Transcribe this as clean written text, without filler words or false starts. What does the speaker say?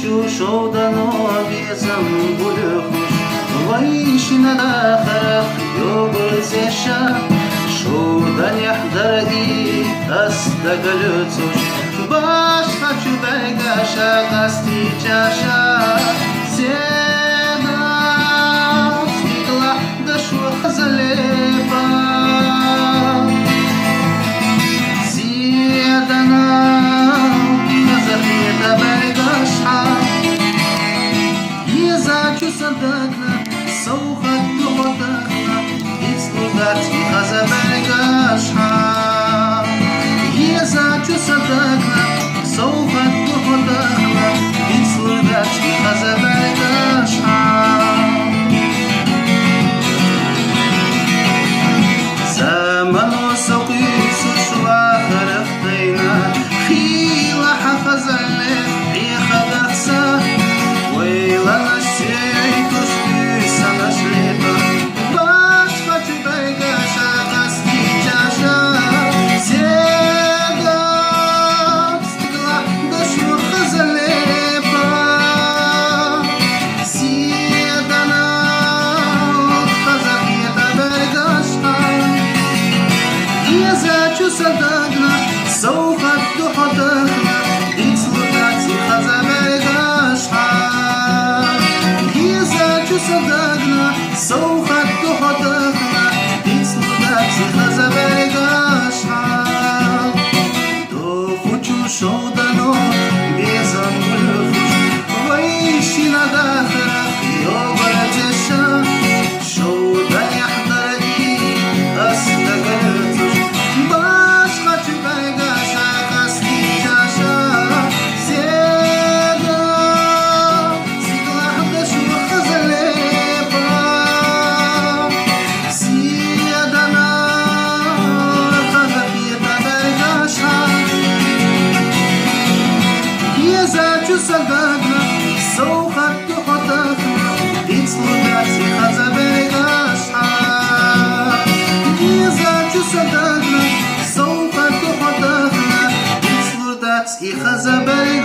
شوشودا نوبيزم بلخوش ويشنا داخرخ يوبرزيشا شودا يحضر إي أستغلتوش باش хочу бегаша гастичаша Седа стигла дошла залепа Седана назахета бегаша Езачу садагна саухат тухотахна Ицлудат ихаза бегаша Езачу садагна саухат тухотахна Ицлудат ихаза бегаша زمانو سوقي سوشوا خرفتينا خيلا حفظ الليل ريخا دخسا ويلا نشتي تشتي سنة شليبا باش хочу бегаша гасти чаша Седа стигла дошла хазалепа Седана хазахета бегаша Езачу садагна саухат тухотахна Ицлудати хаза бегаша Езачу садагна саухат тухотахна Ицлудати хаза бегаша До хочу шоудано безам бульфуш Вайши на дахрах йобаратеша Шоуда яхдар и астагалетуш Баш хочу бегаша гасти чаша Седа стигла дошла хазалепа Седана хазахета бегаша Езачу садагна саухат тухотахна Ицлудати хаза бегаша Езачу садагна саухат тухотахна Ицлудати хаза бегаша